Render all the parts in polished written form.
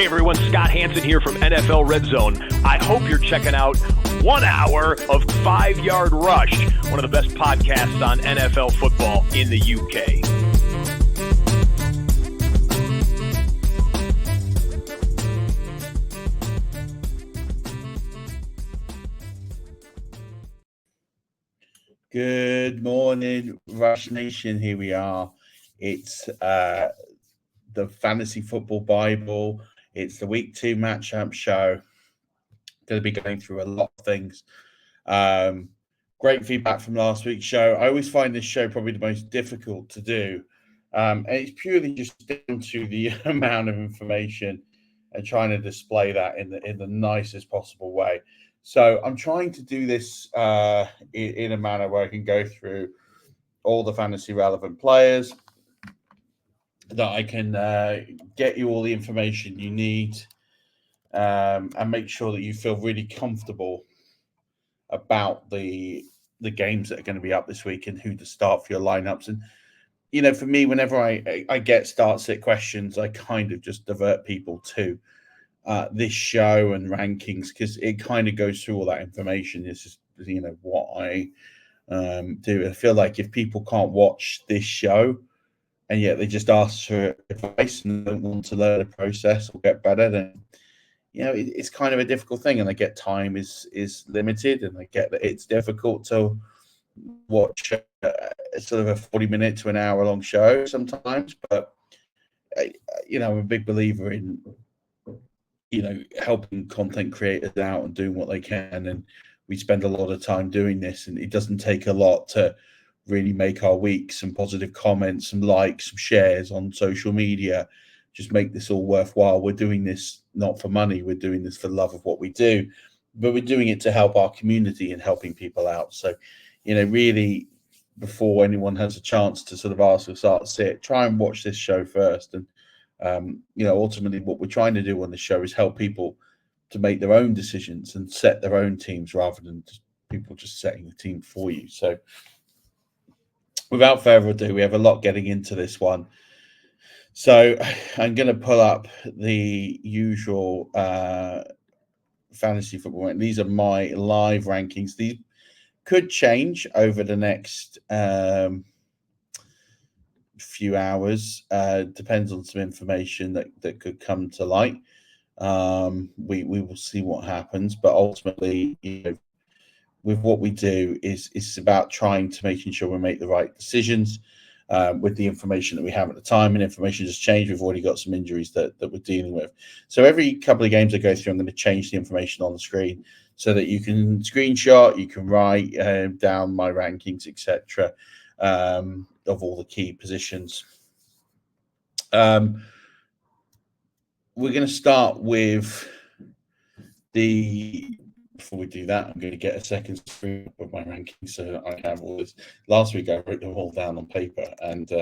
everyone, Scott Hansen here from NFL Red Zone. I hope you're checking out 1 hour of 5 Yard Rush, one of the best podcasts on NFL football in the UK. Good morning, Rush Nation. Here we are. It's the Fantasy Football Bible. It's the Week 2 matchup show. Going to be going through a lot of things. Great feedback from last week's show. I always find this show probably the most difficult to do. And it's purely just down to the amount of information and trying to display that in the nicest possible way. So I'm trying to do this in a manner where I can go through all the fantasy relevant players, that I can get you all the information you need, and make sure that you feel really comfortable about the games that are going to be up this week and who to start for your lineups. And, you know, for me, whenever I get start-sit questions, I kind of just divert people to this show and rankings, because it kind of goes through all that information. It's just, you know, what I do. I feel like if people can't watch this show and yet they just ask for advice and don't want to learn the process or get better, then, you know, it's kind of a difficult thing. And I get time is limited, and I get that it's difficult to watch sort of a 40-minute to an hour-long show sometimes. But, you know, I'm a big believer in, you know, helping content creators out and doing what they can. And we spend a lot of time doing this, and it doesn't take a lot to really make our week. Some positive comments, some likes, some shares on social media, just make this all worthwhile. We're doing this not for money. We're doing this for the love of what we do, but we're doing it to help our community and helping people out. So, you know, really, before anyone has a chance to sort of ask or start sit, try and watch this show first. And you know, ultimately what we're trying to do on the show is help people to make their own decisions and set their own teams, rather than just people just setting the team for you. So without further ado, we have a lot getting into this one. So I'm going to pull up the usual fantasy football. These are my live rankings. These could change over the next few hours. Depends on some information that could come to light. We will see what happens, but ultimately, you know, with what we do is about trying to making sure we make the right decisions with the information that we have at the time. And information has changed. We've already got some injuries that we're dealing with. So every couple of games I go through, I'm going to change the information on the screen so that you can screenshot, you can write down my rankings, etc., of all the key positions. We're going to start with before we do that, I'm going to get a second screen of my rankings so I have all this. Last week I wrote them all down on paper, and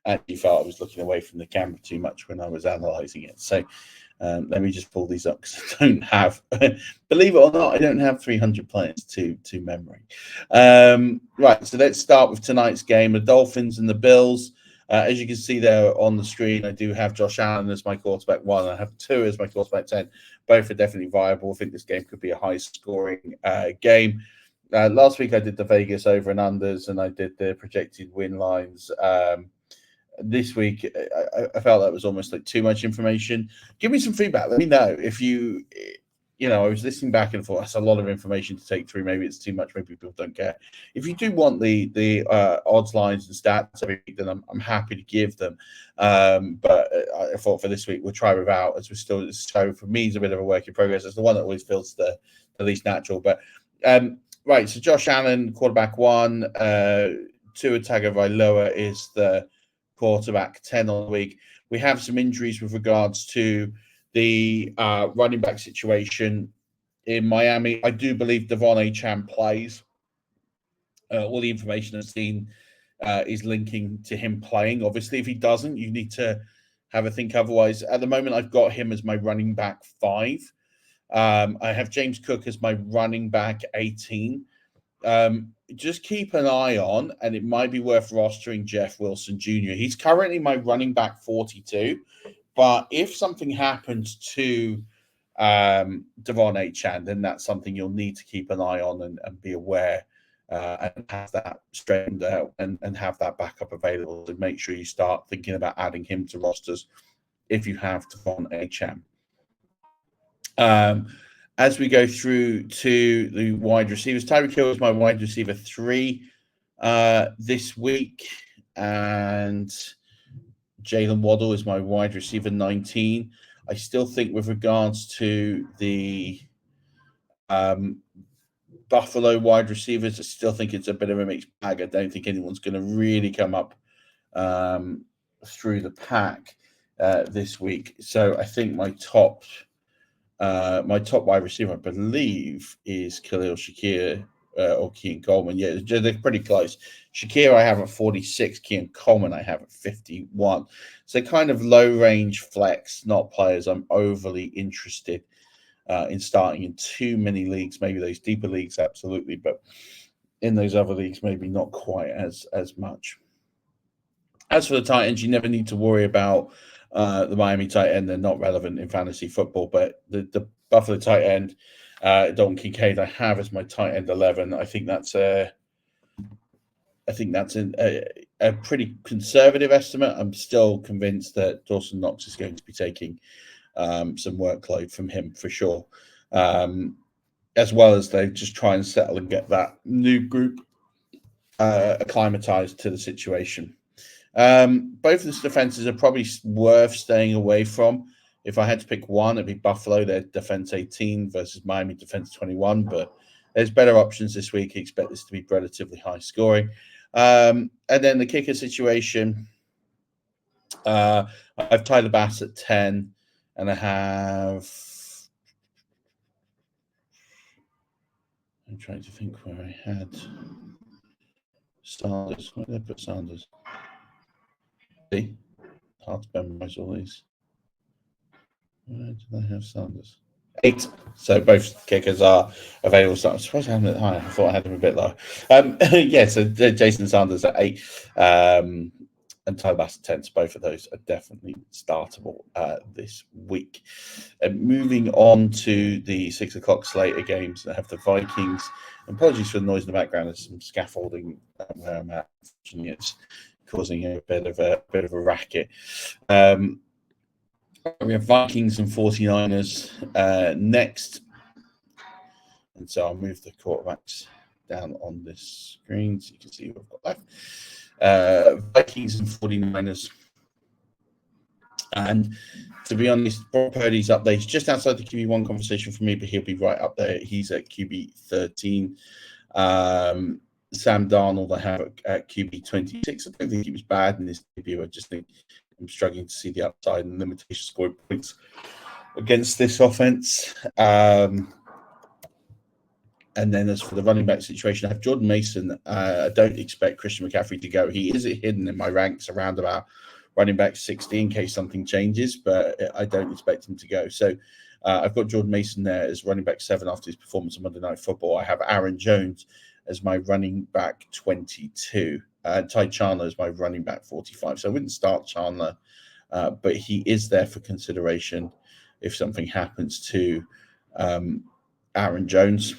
actually felt I was looking away from the camera too much when I was analysing it. So let me just pull these up, because I don't have, believe it or not, I don't have 300 players to memory. Right, so let's start with tonight's game, the Dolphins and the Bills. As you can see there on the screen, I do have Josh Allen as my quarterback 1. I have 2 as my quarterback 10. Both are definitely viable. I think this game could be a high-scoring game. Last week I did the Vegas over and unders, and I did the projected win lines. This week I felt that was almost like too much information. Give me some feedback. Let me know if you know, I was listening back and thought that's a lot of information to take through. Maybe it's too much. Maybe people don't care. If you do want the odds, lines, and stats every week, then I'm happy to give them. But I thought for this week we'll try without, as we're still. So for me, it's a bit of a work in progress. It's the one that always feels the least natural. But right, so Josh Allen, quarterback 1. Tua Tagovailoa is the quarterback 10 on the week. We have some injuries with regards to the running back situation in Miami. I do believe Devon Achane plays. All the information I've seen is linking to him playing. Obviously, if he doesn't, you need to have a think otherwise. At the moment, I've got him as my running back 5. I have James Cook as my running back 18. Just keep an eye on, and it might be worth rostering Jeff Wilson Jr. He's currently my running back 42. But if something happens to Devon Achan, then that's something you'll need to keep an eye on and be aware and have that straightened out and have that backup available to make sure you start thinking about adding him to rosters if you have Devon Achan. As we go through to the wide receivers, Tyreek Hill is my wide receiver 3 this week, and Jalen Waddle is my wide receiver 19. I still think with regards to the Buffalo wide receivers, I still think it's a bit of a mixed bag. I don't think anyone's going to really come up through the pack this week. So I think my top wide receiver, I believe, is Khalil Shakir or Kean Coleman. Yeah, they're pretty close. Shakir I have at 46, Kean Coleman I have at 51. So kind of low range flex, not players I'm overly interested in starting in too many leagues. Maybe those deeper leagues, absolutely, but in those other leagues, maybe not quite as much. As for the tight ends, you never need to worry about the Miami tight end. They're not relevant in fantasy football, but the Buffalo tight end, Dalton Kincaid, I have as my tight end 11. I think that's a pretty conservative estimate. I'm still convinced that Dawson Knox is going to be taking some workload from him for sure, as well as they just try and settle and get that new group acclimatized to the situation. Both of the defenses are probably worth staying away from. If I had to pick one, it'd be Buffalo, their defense 18 versus Miami defense 21. But there's better options this week. I expect this to be relatively high scoring. And then the kicker situation, I've Tyler Bass at 10, and I have. I'm trying to think where I had Sanders. Where did I put Sanders? See? Hard to memorize all these. Where did I have Sanders? 8. So both kickers are available. So I'm surprised I haven't. I thought I had them a bit low. Yeah, so Jason Sanders at 8, and Tyler Bass at 10. So both of those are definitely startable this week. Moving on to the 6:00 slate of games that have the Vikings. Apologies for the noise in the background. There's some scaffolding where I'm at. It's causing a bit of a racket. We have Vikings and 49ers next. And so I'll move the quarterbacks down on this screen so you can see what I've got left. Vikings and 49ers. And to be honest, Brock Purdy's up there. He's just outside the QB1 conversation for me, but he'll be right up there. He's at QB 13. Sam Darnold, I have at QB 26. I don't think he was bad in this debut. I just think I'm struggling to see the upside and limitation scoring points against this offense. And then as for the running back situation, I have Jordan Mason. I don't expect Christian McCaffrey to go. He is hidden in my ranks around about running back 60 in case something changes, but I don't expect him to go. So I've got Jordan Mason there as running back 7 after his performance on Monday Night Football. I have Aaron Jones as my running back 22. Ty Chandler is my running back 45. So I wouldn't start Chandler, but he is there for consideration if something happens to Aaron Jones.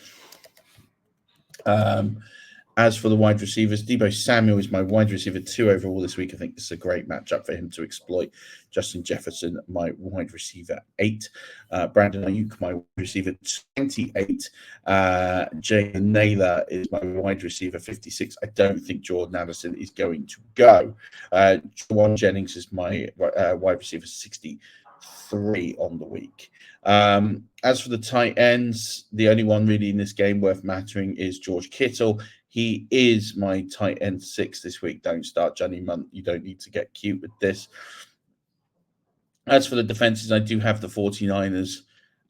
As for the wide receivers, Deebo Samuel is my wide receiver 2 overall this week. I think this is a great matchup for him to exploit. Justin Jefferson, my wide receiver 8. Brandon Ayuk, my wide receiver 28. Jay Naylor is my wide receiver 56. I don't think Jordan Addison is going to go. Juwan Jennings is my wide receiver 63 on the week. As for the tight ends, the only one really in this game worth mattering is George Kittle. He is my tight end 6 this week. Don't start Johnny Munt. You don't need to get cute with this. As for the defenses, I do have the 49ers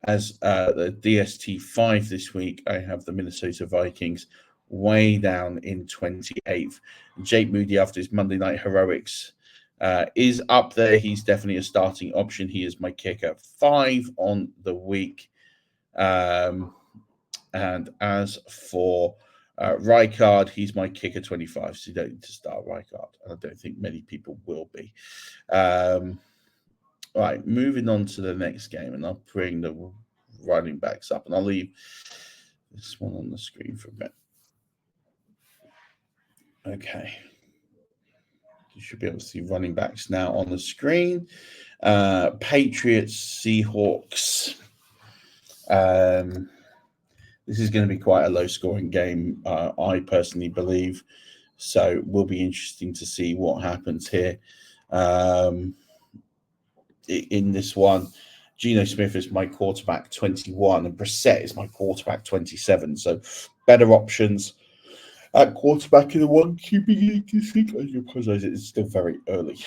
as the DST 5 this week. I have the Minnesota Vikings way down in 28th. Jake Moody, after his Monday night heroics, is up there. He's definitely a starting option. He is my kicker 5 on the week. And as for Rijkaard, he's my kicker 25, so you don't need to start Rijkaard. And I don't think many people will be. All right, moving on to the next game, and I'll bring the running backs up, and I'll leave this one on the screen for a bit. Okay. You should be able to see running backs now on the screen. Patriots, Seahawks. This is going to be quite a low-scoring game, I personally believe. So it will be interesting to see what happens here. In this one, Geno Smith is my quarterback 21, and Brissett is my quarterback 27. So better options at quarterback in the one QB league this week. I do apologize, it's still very early.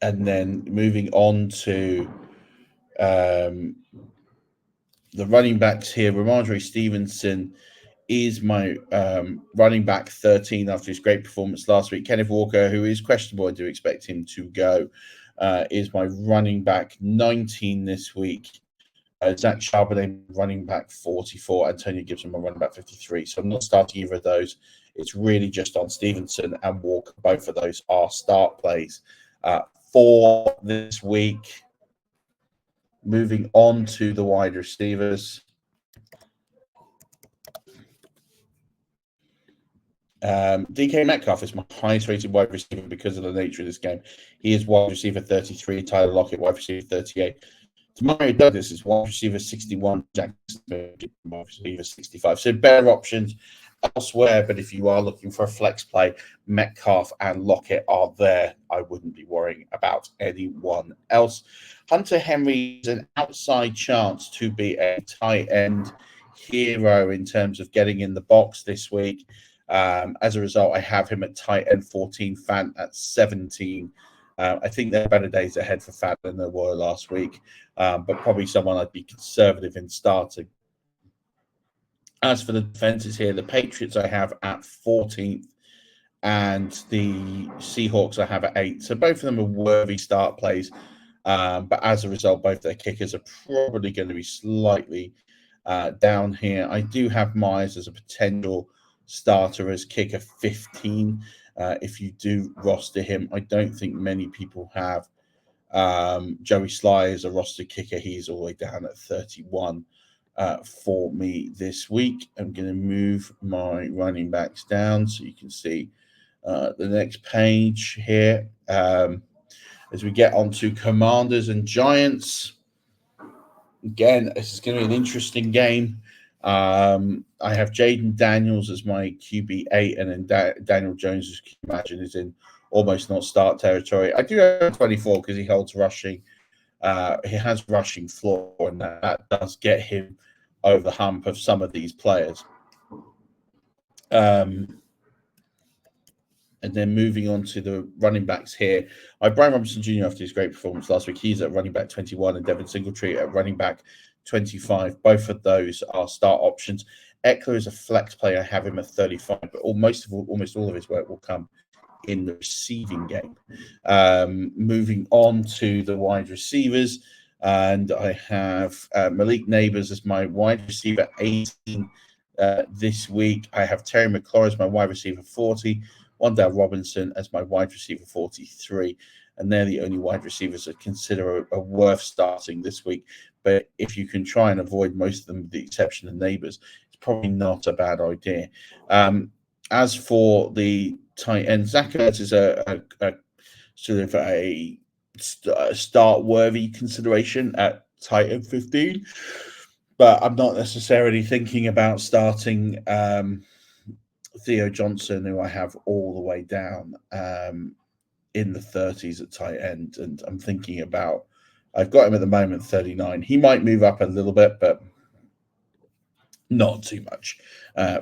And then moving on to the running backs here, Ramondre Stevenson is my running back 13 after his great performance last week. Kenneth Walker, who is questionable, I do expect him to go, is my running back 19 this week. Zach Charbonnet, running back 44. Antonio Gibson, my running back 53. So I'm not starting either of those. It's really just on Stevenson and Walker. Both of those are start plays for this week. Moving on to the wide receivers. DK Metcalf is my highest rated wide receiver because of the nature of this game. He is wide receiver 33, Tyler Lockett, wide receiver 38. Mario Douglas is wide receiver 61, Jackson wide receiver 65. So better options elsewhere, but if you are looking for a flex play, Metcalf and Lockett are there. I wouldn't be worrying about anyone else. Hunter Henry is an outside chance to be a tight end hero in terms of getting in the box this week. As a result, I have him at tight end 14, Fant at 17. I think there are better days ahead for Fant than there were last week, but probably someone I'd be conservative in starting. As for the defenses here, the Patriots I have at 14th and the Seahawks I have at 8th. So both of them are worthy start plays, but as a result, both their kickers are probably going to be slightly down here. I do have Myers as a potential starter as kicker 15. If you do roster him, I don't think many people have Joey Sly as a roster kicker. He's all the way down at 31 for me this week. I'm going to move my running backs down so you can see the next page here. As we get on to Commanders and Giants, again, this is going to be an interesting game. I have Jaden Daniels as my QB8, and then Daniel Jones, as you can imagine, is in almost not start territory. I do have 24 because he holds rushing. He has rushing floor, and that does get him over the hump of some of these players. And then moving on to the running backs here. Brian Robinson Jr. after his great performance last week, he's at running back 21, and Devin Singletary at running back 25. Both of those are start options. Eckler is a flex play. I have him at 35, but almost all of his work will come in the receiving game. Moving on to the wide receivers, and I have Malik Neighbors as my wide receiver 18 this week. I have Terry McLaurin as my wide receiver 40, Wan'Dale Robinson as my wide receiver 43, and they're the only wide receivers that consider are worth starting this week. But if you can try and avoid most of them, with the exception of Neighbors, it's probably not a bad idea. As for the tight end, Zach Ertz is a sort of a start-worthy consideration at tight end 15, but I'm not necessarily thinking about starting Theo Johnson, who I have all the way down in the 30s at tight end, and I'm thinking about, I've got him at the moment 39. He might move up a little bit, but not too much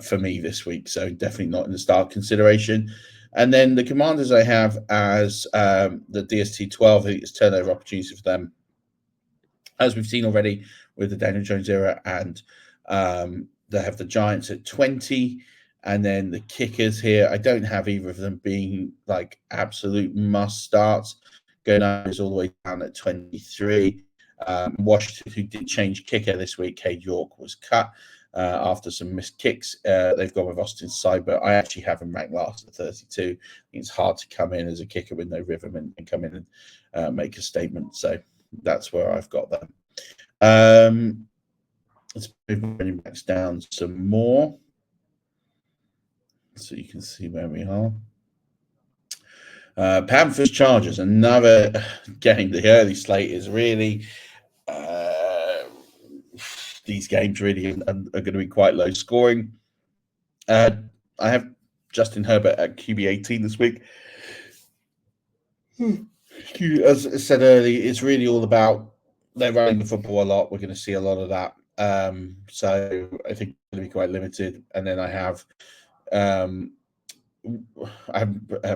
for me this week, so definitely not in the start consideration. And then the Commanders I have as the DST 12, I think it's turnover opportunity for them, as we've seen already with the Daniel Jones era, and they have the Giants at 20. And then the kickers here, I don't have either of them being like absolute must starts. Gernot is all the way down at 23. Washington, who did change kicker this week, Cade York, was cut. after some missed kicks. They've gone with Austin Seibert. I actually have him ranked last at 32. I think it's hard to come in as a kicker with no rhythm and come in and make a statement. So that's where I've got them. Let's move running backs down some more so you can see where we are. Panthers Chargers, another game. The early slate is really these games really are going to be quite low scoring. I have Justin Herbert at QB 18 this week. As I said earlier, it's really all about they're running the football a lot. We're going to see a lot of that. So I think it's going to be quite limited. And then I have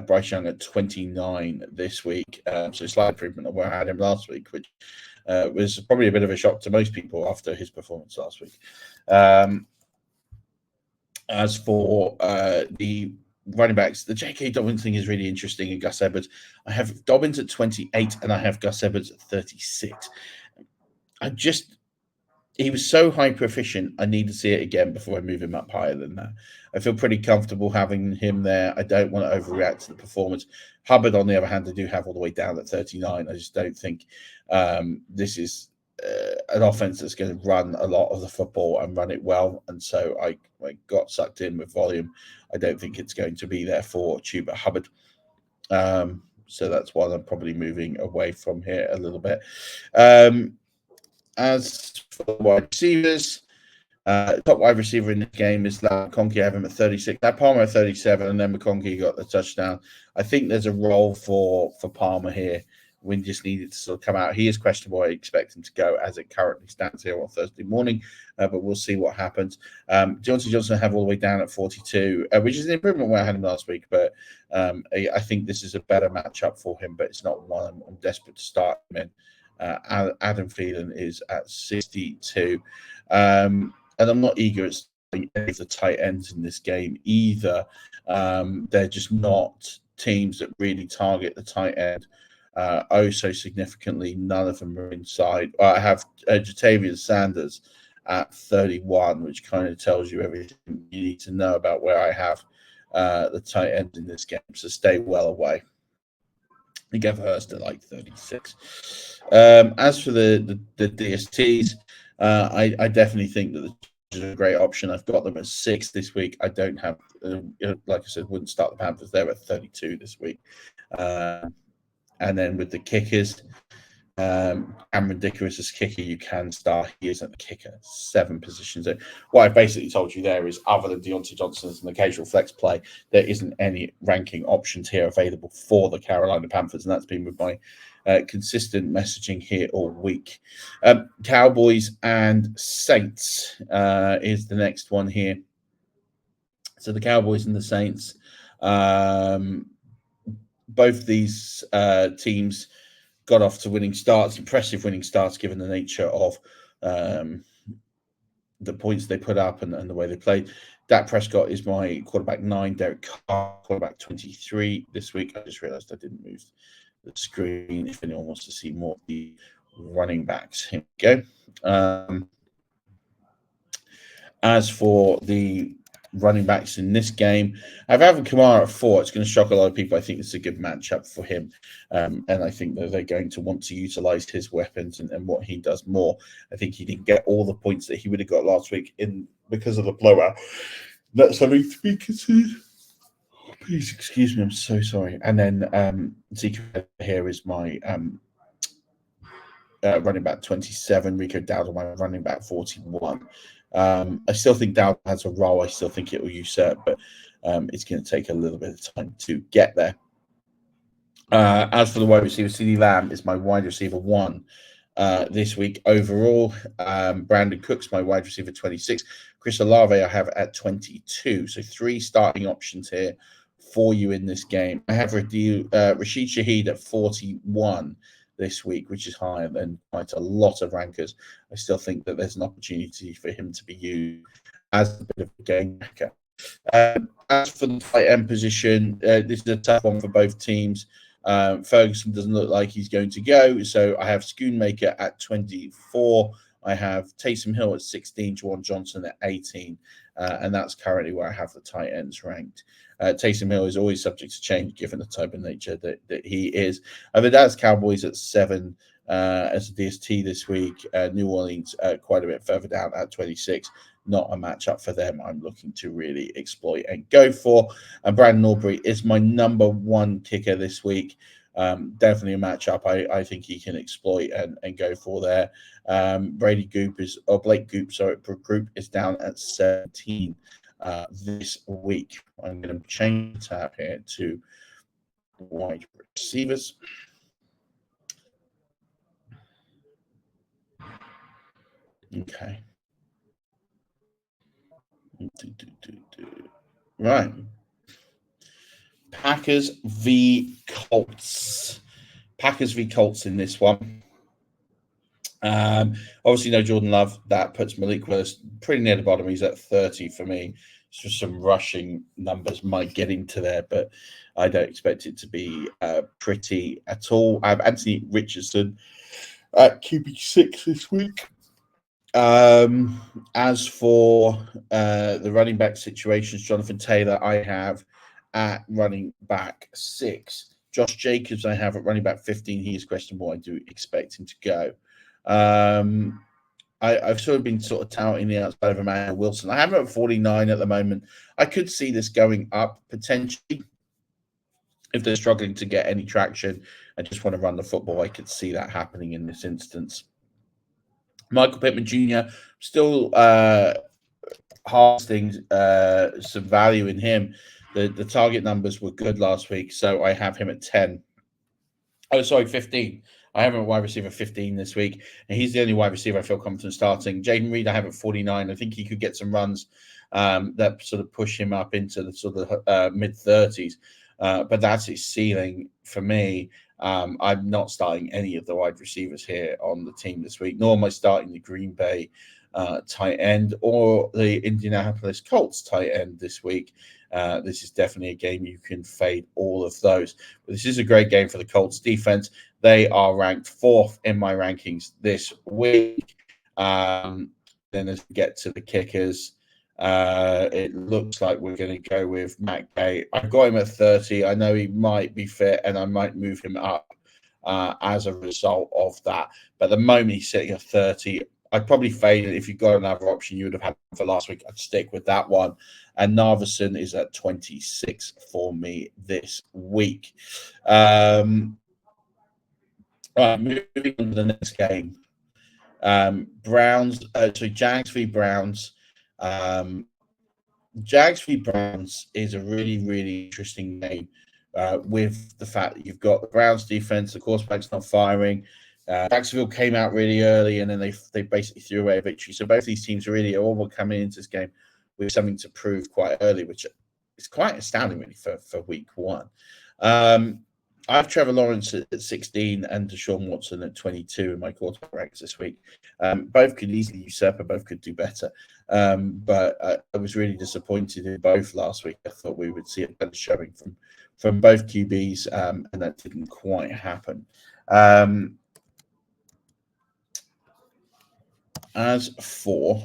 Bryce Young at 29 this week. So slight improvement on where I had him last week, which was probably a bit of a shock to most people after his performance last week. As for the running backs, the J.K. Dobbins thing is really interesting. And Gus Edwards, I have Dobbins at 28 and I have Gus Edwards at 36. He was so hyper efficient. I need to see it again before I move him up higher than that. I feel pretty comfortable having him there. I don't want to overreact to the performance. Hubbard, on the other hand, I do have all the way down at 39. I just don't think this is an offense that's going to run a lot of the football and run it well. And so I got sucked in with volume. I don't think it's going to be there for Chuba Hubbard. So that's why I'm probably moving away from here a little bit. As for the wide receivers, top wide receiver in this game is McConkey. I have him at 36. Now Palmer at 37, and then McConkey got the touchdown. I think there's a role for Palmer here. Wynn just needed to sort of come out. He is questionable. I expect him to go as it currently stands here on Thursday morning, but we'll see what happens. Johnson have all the way down at 42, which is an improvement where I had him last week, but I think this is a better matchup for him, but it's not one I'm desperate to start him in. Adam Thielen is at 62. And I'm not eager at starting any of the tight ends in this game either. They're just not teams that really target the tight end so significantly. None of them are inside. I have Jatavius Sanders at 31, which kind of tells you everything you need to know about where I have the tight end in this game. So stay well away. I gave Hurst at like 36. As for the DSTs, I definitely think that the Chargers are a great option. I've got them at 6 this week. I don't have, like I said, wouldn't start the Panthers. They're at 32 this week. And then with the kickers, Cameron Dickerus as kicker, you can start. He isn't the kicker. 7 positions. What I've basically told you there is, other than Deontay Johnson as an occasional flex play, there isn't any ranking options here available for the Carolina Panthers, and that's been with my consistent messaging here all week. Cowboys and Saints is the next one here. So the Cowboys and the Saints, both these teams got off to winning starts, impressive winning starts, given the nature of the points they put up and the way they played. Dak Prescott is my quarterback 9, Derek Carr, quarterback 23 this week. I just realized I didn't move the screen. If anyone wants to see more of the running backs, here we go. As for the running backs in this game, I've Alvin Kamara at 4. It's going to shock a lot of people. I think it's a good matchup for him, and I think that they're going to want to utilize his weapons and what he does more. I think he didn't get all the points that he would have got last week because of the blowout. That's something to be considered. Please excuse me, I'm so sorry. And then Zeke here is my running back 27, Rico Dowdle, my running back 41. I still think Dowd has a role. I still think it will usurp, but it's going to take a little bit of time to get there. As for the wide receiver, CeeDee Lamb is my wide receiver 1 this week overall. Brandon Cooks, my wide receiver 26. Chris Olave I have at 22. So 3 starting options here for you in this game. I have Rashid Shaheed at 41 this week, which is higher than quite a lot of rankers. I still think that there's an opportunity for him to be used as a bit of a game maker. As for the tight end position, this is a tough one for both teams. Ferguson doesn't look like he's going to go, so I have Schoonmaker at 24, I have Taysom Hill at 16, Juwan Johnson at 18, and that's currently where I have the tight ends ranked. Taysom Hill is always subject to change given the type of nature that he is. The Dallas Cowboys at 7 as a DST this week. New Orleans quite a bit further down at 26. Not a matchup for them I'm looking to really exploit and go for. And Brandon Aubrey is my number 1 kicker this week. Definitely a matchup I think he can exploit and go for there. Blake Goop is down at 17 this week. I'm going to change the tab here to wide receivers. Okay. Right. Packers v Colts. Packers v Colts in this one. Obviously, no Jordan Love. That puts Malik Willis pretty near the bottom. He's at 30 for me. So some rushing numbers might get into there, but I don't expect it to be pretty at all. I have Anthony Richardson at QB6 this week. As for the running back situations, Jonathan Taylor, I have at running back 6. Josh Jacobs, I have at running back 15. He is questionable. I do expect him to go. I've sort of been touting the outside of Emmanuel Wilson. I have him at 49 at the moment. I could see this going up potentially if they're struggling to get any traction. I just want to run the football. I could see that happening in this instance. Michael Pittman Jr. still harvesting some value in him. The target numbers were good last week, so I have him at 10. Oh, sorry, 15. I have him at wide receiver 15 this week, and he's the only wide receiver I feel confident starting. Jaden Reed, I have at 49. I think he could get some runs that sort of push him up into the sort of mid-30s, but that's his ceiling for me. I'm not starting any of the wide receivers here on the team this week, nor am I starting the Green Bay tight end or the Indianapolis Colts tight end this week. This is definitely a game you can fade all of those. But this is a great game for the Colts defense. They are ranked 4th in my rankings this week. Then as we get to the kickers, it looks like we're going to go with Matt Gay. I've got him at 30. I know he might be fit, and I might move him up as a result of that. But at the moment, he's sitting at 30. I'd probably fade it. If you've got another option you would have had for last week, I'd stick with that one. And Narveson is at 26 for me this week. Right, moving on to the next game. Jags v Browns. Jags v Browns is a really, really interesting game with the fact that you've got the Browns defense, the quarterback's not firing. Jacksonville came out really early, and then they basically threw away a victory. So both these teams really are all coming into this game with something to prove quite early, which is quite astounding really for week 1. I have Trevor Lawrence at 16 and Deshaun Watson at 22 in my quarterback ranks this week. Both could easily usurp, and both could do better. But I was really disappointed in both last week. I thought we would see a better showing from both QBs, and that didn't quite happen. As for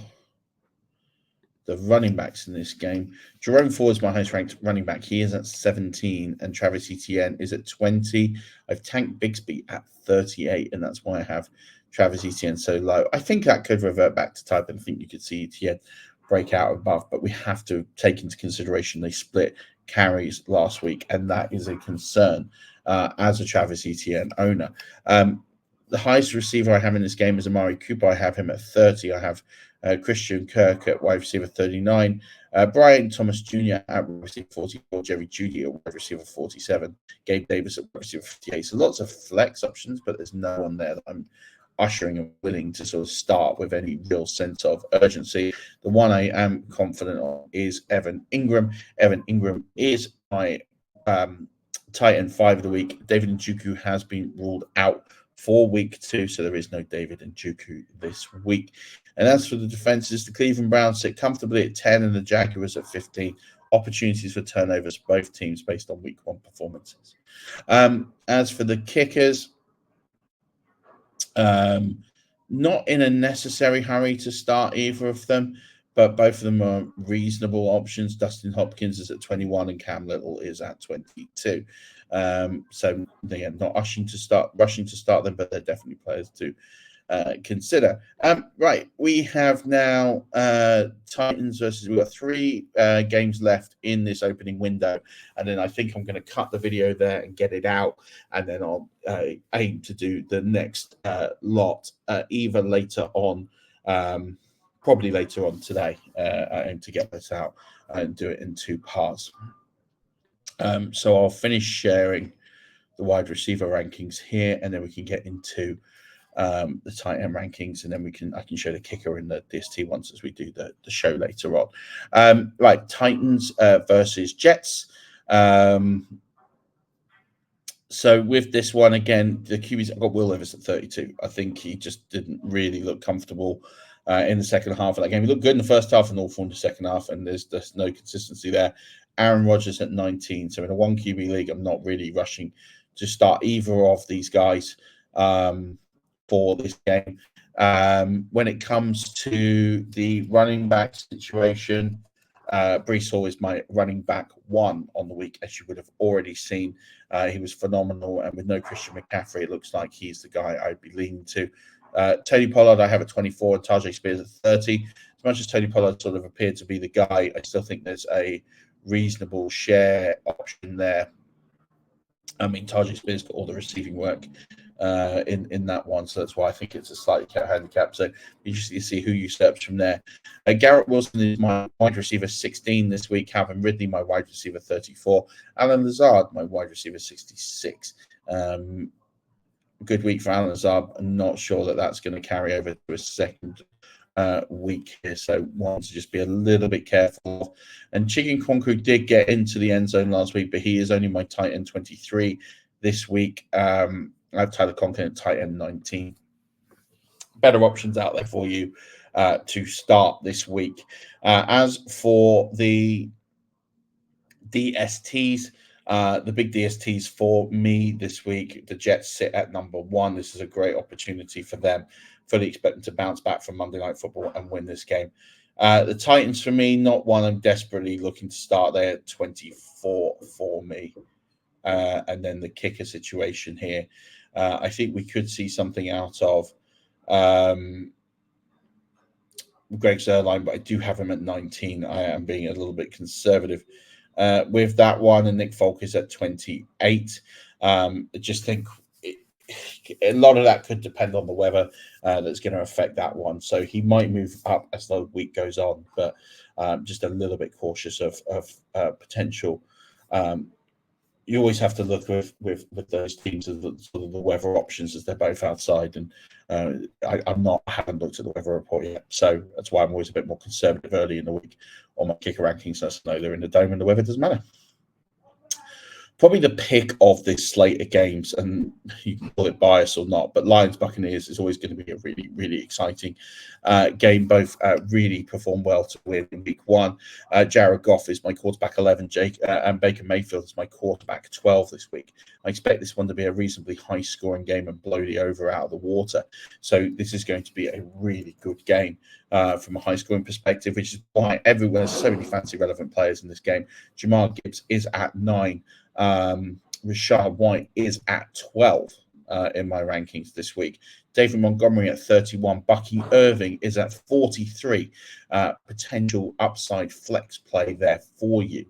the running backs in this game, Jerome Ford is my highest ranked running back. He is at 17, and Travis Etienne is at 20. I've tanked Bigsby at 38, and that's why I have Travis Etienne so low. I think that could revert back to type, and I think you could see Etienne break out above, but we have to take into consideration they split carries last week, and that is a concern as a Travis Etienne owner. The highest receiver I have in this game is Amari Cooper. I have him at 30. I have Christian Kirk at wide receiver 39. Brian Thomas Jr. at wide receiver 44. Jerry Jeudy at wide receiver 47. Gabe Davis at wide receiver 58. So lots of flex options, but there's no one there that I'm ushering and willing to sort of start with any real sense of urgency. The one I am confident on is Evan Ingram. Evan Ingram is my tight end 5 of the week. David Njoku has been ruled out for week 2, so there is no David Njoku this week. And as for the defenses, the Cleveland Browns sit comfortably at 10 and the Jaguars at 15. Opportunities for turnovers for both teams based on week 1 performances. As for the kickers, Not in a necessary hurry to start either of them, but both of them are reasonable options. Dustin Hopkins is at 21 and Cam Little is at 22. So again, not rushing to start them, but they're definitely players to consider. Right, we have now Titans versus. We've got 3 games left in this opening window, and then I think I'm going to cut the video there and get it out, and then I'll aim to do the next lot either later on, probably later on today. I aim to get this out and do it in 2 parts. So I'll finish sharing the wide receiver rankings here, and then we can get into the tight end rankings, and then I can show the kicker and the DST ones as we do the show later on. Right, Titans versus Jets. So with this one, again, the QBs, I've got Will Levis at 32. I think he just didn't really look comfortable in the second half of that game. He looked good in the first half and awful in the second half, and there's no consistency there. Aaron Rodgers at 19. So in a 1 QB league, I'm not really rushing to start either of these guys for this game. When it comes to the running back situation, Breece Hall is my running back 1 on the week, as you would have already seen. He was phenomenal, and with no Christian McCaffrey, it looks like he's the guy I'd be leaning to. Tony Pollard, I have at 24, and Tajay Spears at 30. As much as Tony Pollard sort of appeared to be the guy, I still think there's a reasonable share option there. I mean, Tajay Spears got all the receiving work in that one, so that's why I think it's a slightly handicap. So interesting to see who you search from there. Garrett Wilson is my wide receiver 16 this week. Calvin Ridley, my wide receiver 34. Alan Lazard, my wide receiver 66. Good week for Alan Lazard. I'm not sure that that's going to carry over to a second week here, so one to just be a little bit careful. And Chicken Kwaku did get into the end zone last week, but he is only my tight end 23 this week. I have Tyler Conklin at tight end 19. Better options out there for you to start this week. As for the DSTs, the big DSTs for me this week, the Jets sit at number 1. This is a great opportunity for them. Fully expect them to bounce back from Monday Night Football and win this game. The Titans, for me, not one I'm desperately looking to start. They're at 24 for me. And then the kicker situation here. I think we could see something out of Greg Zuerlein, but I do have him at 19. I am being a little bit conservative with that one. And Nick Folk is at 28. I just think a lot of that could depend on the weather that's going to affect that one. So he might move up as the week goes on, but just a little bit cautious of potential. You always have to look with those teams at the weather options as they're both outside. And I haven't looked at the weather report yet. So that's why I'm always a bit more conservative early in the week on my kicker rankings. So I know they're in the dome and the weather doesn't matter. Probably the pick of this slate of games, and you can call it bias or not, but Lions Buccaneers is always going to be a really, really exciting game. Both really performed well to win in week 1. Jared Goff is my quarterback 11, and Baker Mayfield is my quarterback 12 this week. I expect this one to be a reasonably high-scoring game and blow the over out of the water. So this is going to be a really good game from a high-scoring perspective, which is why there's so many fancy relevant players in this game. Jamar Gibbs is at 9. Rashad White is at 12 in my rankings this week. David Montgomery at 31. Bucky Irving is at 43. Potential upside flex play there for you.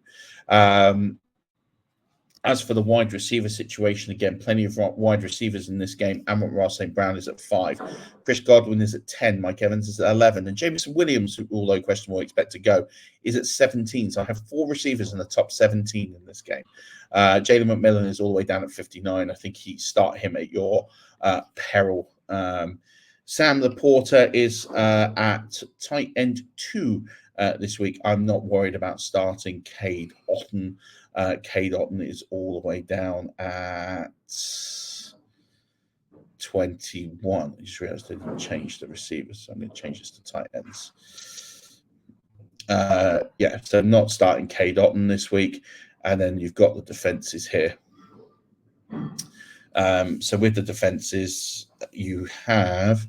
As for the wide receiver situation, again, plenty of wide receivers in this game. Amon-Ra St. Brown is at 5. Chris Godwin is at 10. Mike Evans is at 11. And Jameson Williams, although questionable, expect to go, is at 17. So I have 4 receivers in the top 17 in this game. Jalen McMillan is all the way down at 59. I think start him at your peril. Sam Laporta is at tight end 2 this week. I'm not worried about starting Cade Otton. Cade Otton is all the way down at 21. I just realized I didn't change the receivers, so I'm going to change this to tight ends. So not starting Cade Otton this week. And then you've got the defenses here. So with the defenses, you have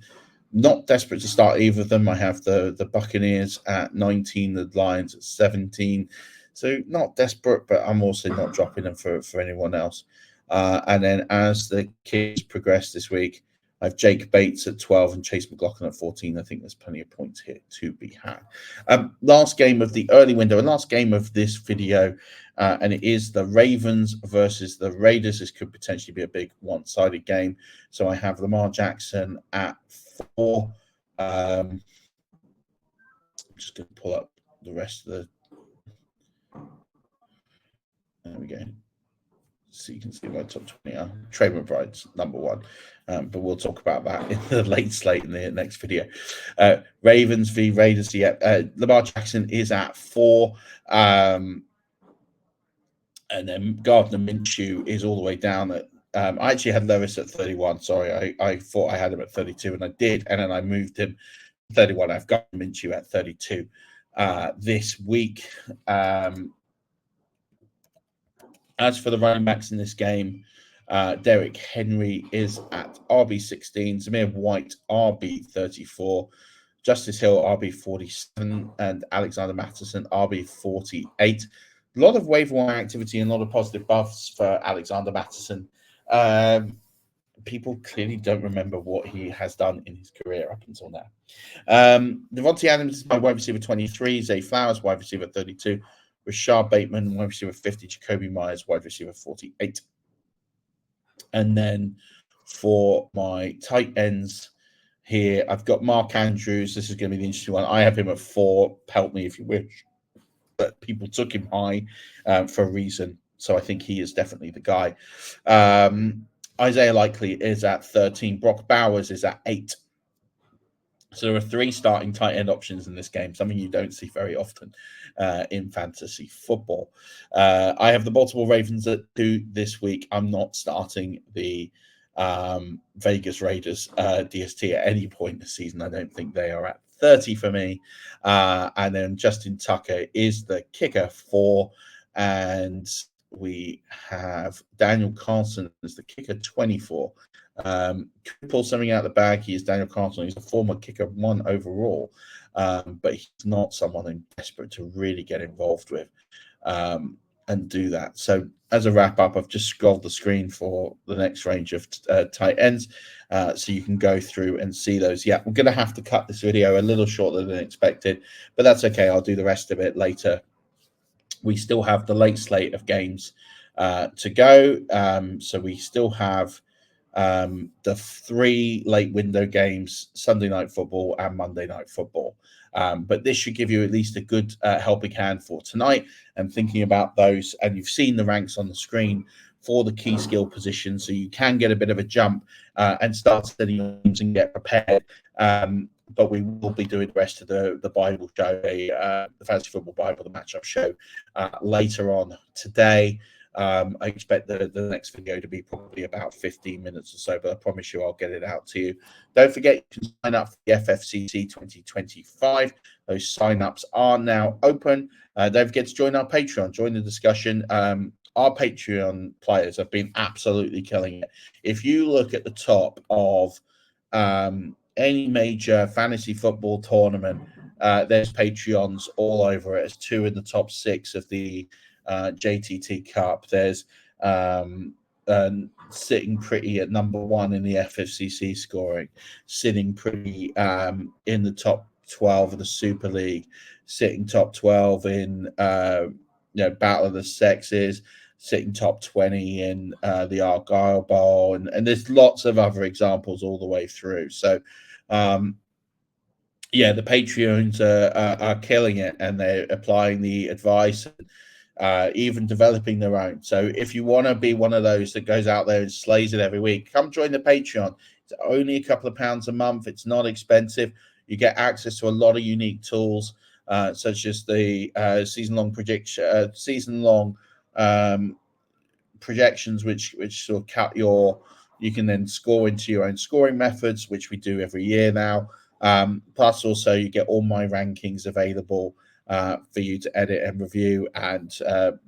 Not desperate to start either of them. I have the Buccaneers at 19, the Lions at 17. So not desperate, but I'm also not dropping them for anyone else. And then as the kids progress this week, I have Jake Bates at 12 and Chase McLaughlin at 14. I think there's plenty of points here to be had. Last game of the early window and last game of this video, and it is the Ravens versus the Raiders. This could potentially be a big one-sided game. So I have Lamar Jackson at 4. I'm just going to pull up the rest of the. There we go. So you can see my top 20 are. Trey McBride's number 1. But we'll talk about that in the late slate in the next video. Ravens v Raiders. Yeah, Lamar Jackson is at 4. And then Gardner Minshew is all the way down at. I actually had Levis at 31. Sorry, I thought I had him at 32, and I did. And then I moved him 31. I've got Minshew at 32 this week. As for the running backs in this game, Derrick Henry is at RB16, Zamir White RB34, Justice Hill RB47, and Alexander Mattison RB48. A lot of waiver wire activity and a lot of positive buffs for Alexander Mattison. People clearly don't remember what he has done in his career up until now. Devontae Adams is my wide receiver 23, Zay Flowers, wide receiver 32, Rashard Bateman, wide receiver 50, Jacoby Myers, wide receiver 48. And then for my tight ends here, I've got Mark Andrews. This is going to be the interesting one. I have him at 4. Help me if you wish. But people took him high for a reason. So I think he is definitely the guy. Isaiah Likely is at 13. Brock Bowers is at 8. So there are 3 starting tight end options in this game, something you don't see very often in fantasy football. I have the Baltimore Ravens at 2 this week. I'm not starting the Vegas Raiders DST at any point this season. I don't think they are at 30 for me. And then Justin Tucker is the kicker 4. And we have Daniel Carlson as the kicker 24. Could pull something out of the bag. He is Daniel Carlson. He's a former kicker 1 overall, but he's not someone I'm desperate to really get involved with and do that. So as a wrap up, I've just scrolled the screen for the next range of tight ends, so you can go through and see those. Yeah, we're going to have to cut this video a little shorter than expected, but that's okay. I'll do the rest of it later. We still have the late slate of games to go. So we still have the 3 late window games, Sunday Night Football and Monday Night Football. But this should give you at least a good helping hand for tonight and thinking about those. And you've seen the ranks on the screen for the key skill positions, so you can get a bit of a jump and start setting your teams and get prepared. But we will be doing the rest of the Bible show, the Fantasy Football Bible, the matchup show later on today. I expect the next video to be probably about 15 minutes or so, but I promise you I'll get it out to you. Don't forget, you can sign up for the FFCC 2025. Those sign-ups are now open. Don't forget to join our Patreon, join the discussion. Our Patreon players have been absolutely killing it. If you look at the top of any major fantasy football tournament, there's Patreons all over it. There's 2 in the top 6 of the JTT Cup. There's sitting pretty at number 1 in the FFCC scoring, sitting pretty in the top 12 of the Super League, sitting top 12 in Battle of the Sexes, sitting top 20 in the Argyle Bowl, and there's lots of other examples all the way through. So yeah, the Patreons are killing it, and they're applying the advice, even developing their own. So if you want to be one of those that goes out there and slays it every week, come join the Patreon. It's only a couple of pounds a month. It's not expensive. You get access to a lot of unique tools, such as the season-long projections, which sort of cut you can then score into your own scoring methods, which we do every year now. Plus also you get all my rankings available for you to edit and review and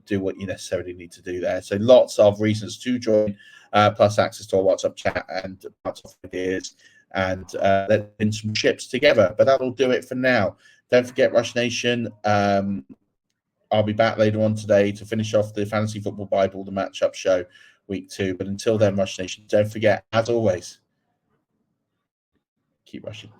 do what you necessarily need to do there. So lots of reasons to join, plus access to our WhatsApp chat and lots of ideas and let's win some ships together. But that'll do it for now. Don't forget, Rush Nation, I'll be back later on today to finish off the Fantasy Football Bible, the matchup show, week 2. But until then, Rush Nation, don't forget, as always, keep rushing.